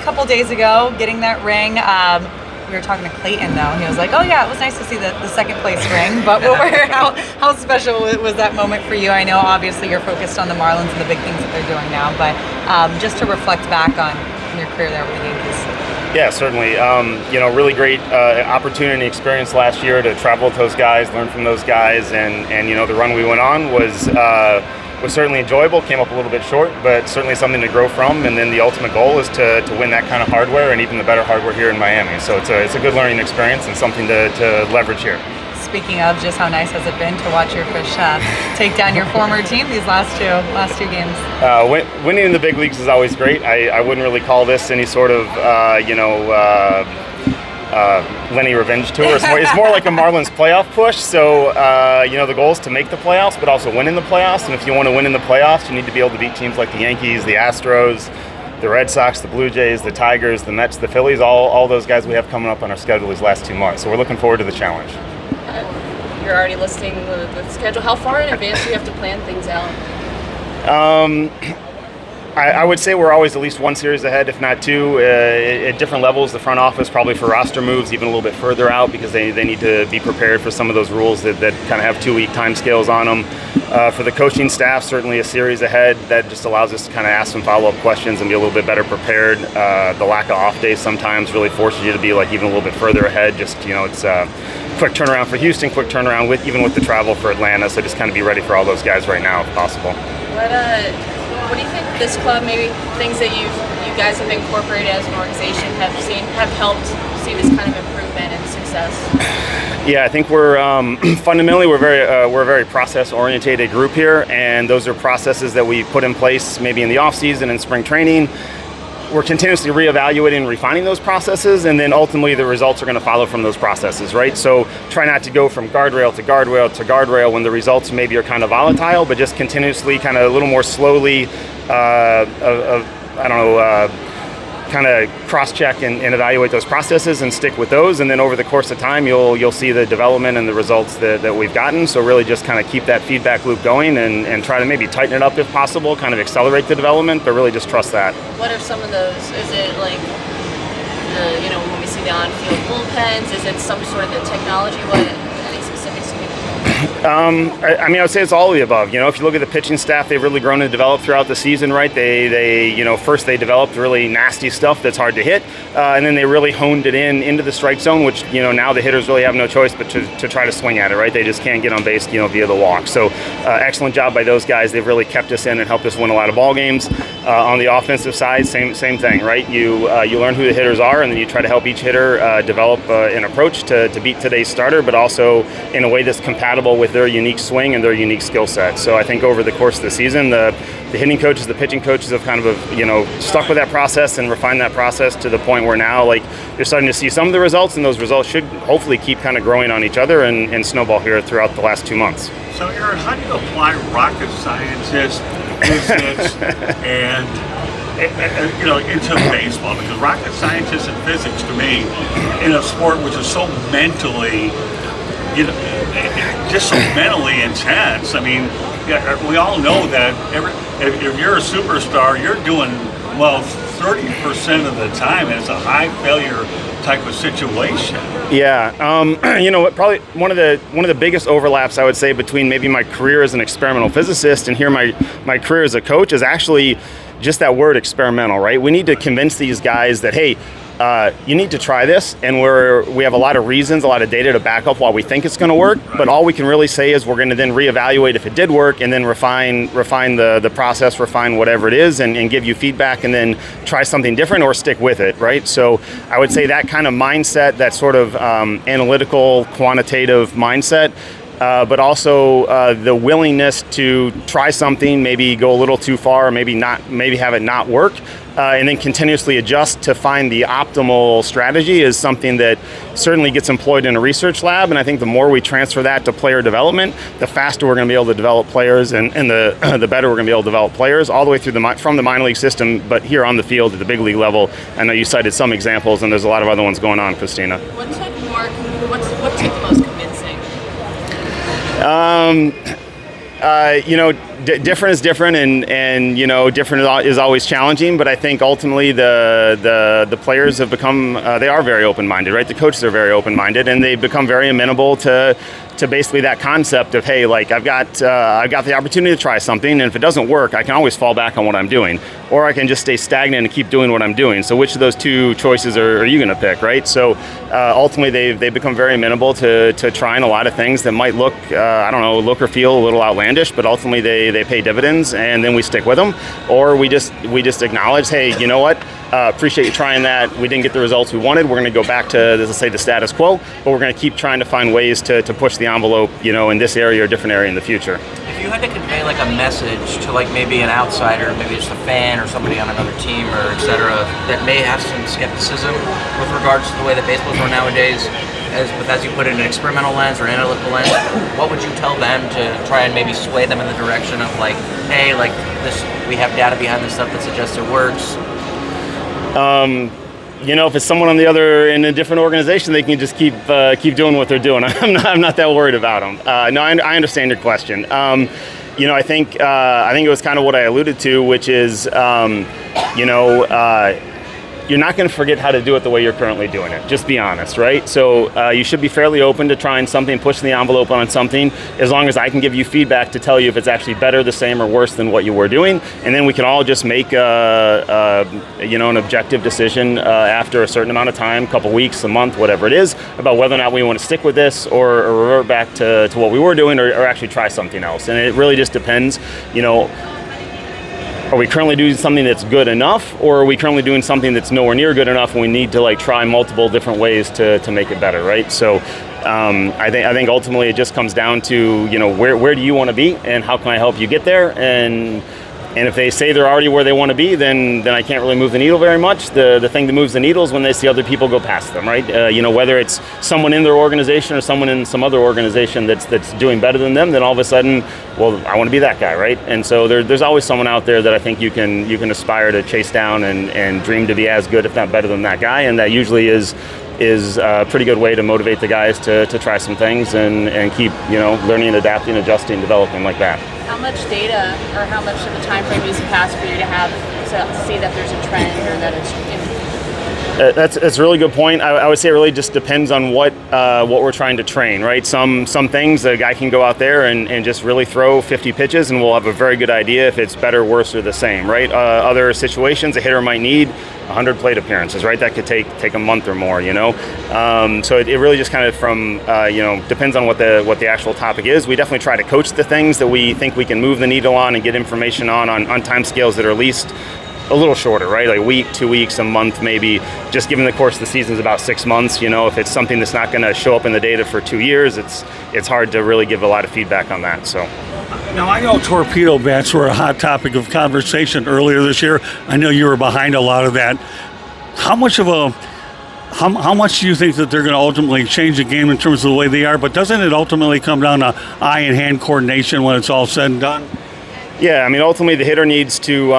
couple days ago, getting that ring. We were talking to Clayton, though, and he was like, oh, yeah, it was nice to see the second place ring. But how special was that moment for you? I know, obviously, you're focused on the Marlins and the big things that they're doing now, but just to reflect back on your career there with the Yankees. Yeah, certainly. Really great opportunity and experience last year to travel with those guys, learn from those guys, and the run we went on was certainly enjoyable. Came up a little bit short, but certainly something to grow from. And then the ultimate goal is to win that kind of hardware and even the better hardware here in Miami. So it's a good learning experience and something to leverage here. Speaking of, just how nice has it been to watch your fish take down your former team these last two games? Winning in the big leagues is always great. I wouldn't really call this any sort of Lenny revenge tour. It's more like a Marlins playoff push. So the goal is to make the playoffs, but also win in the playoffs. And if you want to win in the playoffs, you need to be able to beat teams like the Yankees, the Astros, the Red Sox, the Blue Jays, the Tigers, the Mets, the Phillies, all those guys we have coming up on our schedule these last 2 months. So we're looking forward to the challenge. You're already listing the schedule. How far in advance do you have to plan things out? I would say we're always at least one series ahead, if not two, at different levels. The front office probably for roster moves even a little bit further out because they need to be prepared for some of those rules that kind of have 2-week time scales on them. For the coaching staff, certainly a series ahead. That just allows us to kind of ask some follow-up questions and be a little bit better prepared. The lack of off days sometimes really forces you to be like even a little bit further ahead. Just, it's a quick turnaround for Houston, quick turnaround even with the travel for Atlanta. So just kind of be ready for all those guys right now if possible. What do you think this club, maybe things that you guys have incorporated as an organization have helped see this kind of improvement and success? Yeah, I think we're fundamentally we're a very process-oriented group here, and those are processes that we put in place maybe in the off-season and spring training. We're continuously reevaluating and refining those processes, and then ultimately the results are going to follow from those processes, right? So try not to go from guardrail to guardrail to guardrail when the results maybe are kind of volatile, but just continuously kind of a little more slowly, kind of cross-check and evaluate those processes and stick with those. And then over the course of time, you'll see the development and the results that we've gotten. So really just kind of keep that feedback loop going and try to maybe tighten it up if possible, kind of accelerate the development, but really just trust that. What are some of those? Is it like, when we see the on-field bullpens, is it some sort of the technology? Any specifics you can? I would say it's all of the above. If you look at the pitching staff, they've really grown and developed throughout the season, right? They first they developed really nasty stuff that's hard to hit, and then they really honed it into the strike zone, which, now the hitters really have no choice but to try to swing at it, right? They just can't get on base, via the walk. So excellent job by those guys. They've really kept us in and helped us win a lot of ball games. On the offensive side, same thing, right? You learn who the hitters are, and then you try to help each hitter develop an approach to beat today's starter, but also in a way that's compatible with their unique swing and their unique skill set. So I think over the course of the season, the hitting coaches, the pitching coaches have kind of stuck with that process and refined that process to the point where now you're starting to see some of the results, and those results should hopefully keep kind of growing on each other and snowball here throughout the last 2 months. So Aaron, how do you apply rocket scientist physics and into baseball? Because rocket scientists and physics, to me, in a sport which is so mentally just so mentally intense. I mean, we all know that if you're a superstar, you're doing 30% of the time, and it's a high failure type of situation. Yeah, probably one of the biggest overlaps I would say between maybe my career as an experimental physicist and here my career as a coach is actually just that word experimental, right? We need to convince these guys that, hey, you need to try this, and we have a lot of reasons, a lot of data to back up why we think it's going to work, but all we can really say is we're going to then reevaluate if it did work and then refine the process, refine whatever it is, and give you feedback, and then try something different or stick with it, right? So I would say that kind of mindset, that sort of analytical, quantitative mindset, but also the willingness to try something, maybe go a little too far, or maybe have it not work, and then continuously adjust to find the optimal strategy is something that certainly gets employed in a research lab. And I think the more we transfer that to player development, the faster we're going to be able to develop players, and the better we're going to be able to develop players all the way through from the minor league system, but here on the field at the big league level. I know you cited some examples, and there's a lot of other ones going on, Christina. What took the most convincing? different is different, and different is always challenging. But I think ultimately the players have become they are very open-minded, right? The coaches are very open-minded, and they've become very amenable to basically that concept of, hey, like I've got the opportunity to try something, and if it doesn't work, I can always fall back on what I'm doing, or I can just stay stagnant and keep doing what I'm doing. So which of those two choices are you going to pick, right? So ultimately they've become very amenable to trying a lot of things that might look look or feel a little outlandish, but ultimately they pay dividends, and then we stick with them, or we just acknowledge, hey, you know what? Appreciate you trying that. We didn't get the results we wanted. We're going to go back to, let's say, the status quo, but we're going to keep trying to find ways to push the envelope, in this area or different area in the future. If you had to convey like a message to like maybe an outsider, maybe just a fan or somebody on another team or et cetera, that may have some skepticism with regards to the way that baseball's run nowadays, as you put it, an experimental lens or analytical lens, what would you tell them to try and maybe sway them in the direction of like, hey, like this, we have data behind this stuff that suggests it works? If it's someone in a different organization, they can just keep doing what they're doing. I'm not that worried about them. No, I understand your question. I think it was kind of what I alluded to, which is, you're not going to forget how to do it the way you're currently doing it. Just be honest, right? So you should be fairly open to trying something, pushing the envelope on something, as long as I can give you feedback to tell you if it's actually better, the same, or worse than what you were doing. And then we can all just make an objective decision after a certain amount of time, a couple weeks, a month, whatever it is, about whether or not we want to stick with this or revert back to what we were doing, or actually try something else. And it really just depends, are we currently doing something that's good enough, or are we currently doing something that's nowhere near good enough and we need to like try multiple different ways to make it better, right? So I think ultimately it just comes down to, where do you want to be and how can I help you get there? And if they say they're already where they want to be, then I can't really move the needle very much. The thing that moves the needle is when they see other people go past them, right? Whether it's someone in their organization or someone in some other organization that's doing better than them, then all of a sudden, well, I want to be that guy, right? And so there's always someone out there that I think you can aspire to chase down and dream to be as good, if not better than that guy, and that usually is a pretty good way to motivate the guys to try some things and keep learning, adapting, adjusting, developing like that. How much data or how much of a time frame needs to pass for you to see that there's a trend or that it's That's a really good point. I would say it really just depends on what we're trying to train, right? Some things a guy can go out there and just really throw 50 pitches and we'll have a very good idea if it's better, worse, or the same, right? Other situations, a hitter might need 100 plate appearances, right? That could take a month or more, So it really just kind of depends on what the actual topic is. We definitely try to coach the things that we think we can move the needle on and get information on time scales that are at least a little shorter, right? Like a week, 2 weeks, a month, maybe. Just given the course of the season is about 6 months. If it's something that's not going to show up in the data for 2 years, it's hard to really give a lot of feedback on that. So. Now, I know torpedo bats were a hot topic of conversation earlier this year. I know you were behind a lot of that. How much do you think that they're going to ultimately change the game in terms of the way they are? But doesn't it ultimately come down to eye and hand coordination when it's all said and done? Yeah, I mean, ultimately the hitter needs to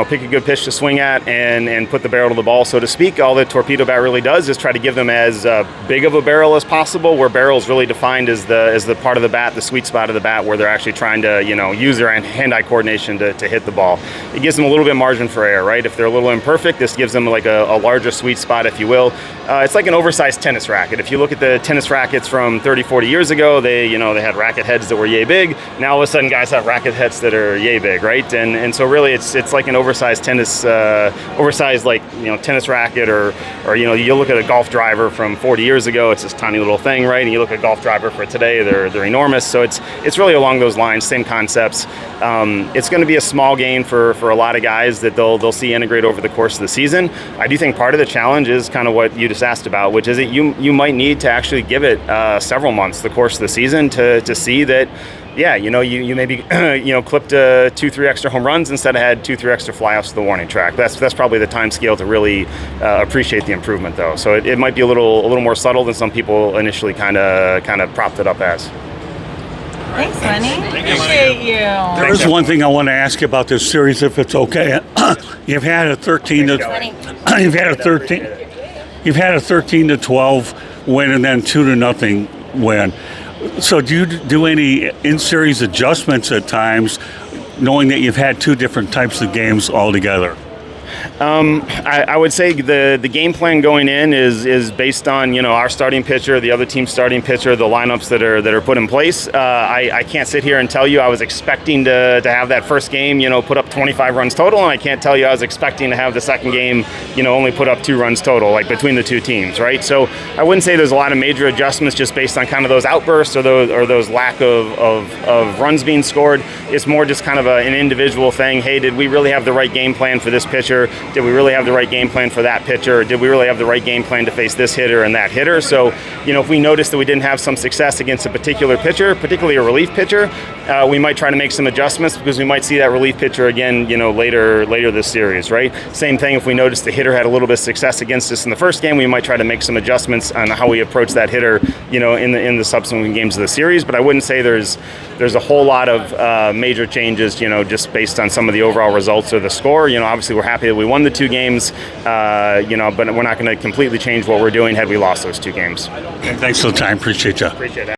pick a good pitch to swing at and put the barrel to the ball, so to speak. All the torpedo bat really does is try to give them as big of a barrel as possible, where barrel is really defined as the part of the bat, the sweet spot of the bat, where they're actually trying to use their hand-eye coordination to hit the ball. It gives them a little bit margin for error, right? If they're a little imperfect, this gives them like a larger sweet spot, if you will. It's like an oversized tennis racket. If you look at the tennis rackets from 30, 40 years ago, they had racket heads that were yay big. Now all of a sudden guys have racket heads that are yay big, right? And so really it's like an oversized tennis racket, or you look at a golf driver from 40 years ago, it's this tiny little thing, right? And you look at a golf driver for today, they're enormous. So it's really along those lines, same concepts. It's going to be a small gain for a lot of guys that they'll see integrate over the course of the season. I do think part of the challenge is kind of what you just asked about, which is that you might need to actually give it several months, the course of the season, to see that. Yeah, you maybe clipped 2-3 extra home runs instead of had 2-3 extra flyouts to the warning track. That's probably the time scale to really appreciate the improvement, though. So it might be a little more subtle than some people initially kind of propped it up as. Thanks, Lenny. Appreciate you. There is one thing I want to ask you about this series, if it's okay. You've had a 13 to 12 win and then 2-0 win. So do you do any in-series adjustments at times, knowing that you've had two different types of games altogether? I would say the game plan going in is based on our starting pitcher, the other team's starting pitcher, the lineups that are put in place. I can't sit here and tell you I was expecting to have that first game put up 25 runs total, and I can't tell you I was expecting to have the second game only put up 2 runs total, like between the two teams, right? So I wouldn't say there's a lot of major adjustments just based on kind of those outbursts or those lack of runs being scored. It's more just kind of an individual thing. Hey, did we really have the right game plan for this pitcher? Did we really have the right game plan for that pitcher? Did we really have the right game plan to face this hitter and that hitter? So, if we noticed that we didn't have some success against a particular pitcher, particularly a relief pitcher, we might try to make some adjustments because we might see that relief pitcher again, later this series, right? Same thing if we noticed the hitter had a little bit of success against us in the first game, we might try to make some adjustments on how we approach that hitter, in the subsequent games of the series. But I wouldn't say there's a whole lot of major changes, just based on some of the overall results or the score. Obviously we're happy that we won the 2 games, but we're not going to completely change what we're doing had we lost those 2 games. Thanks for the time. Appreciate you. Appreciate it.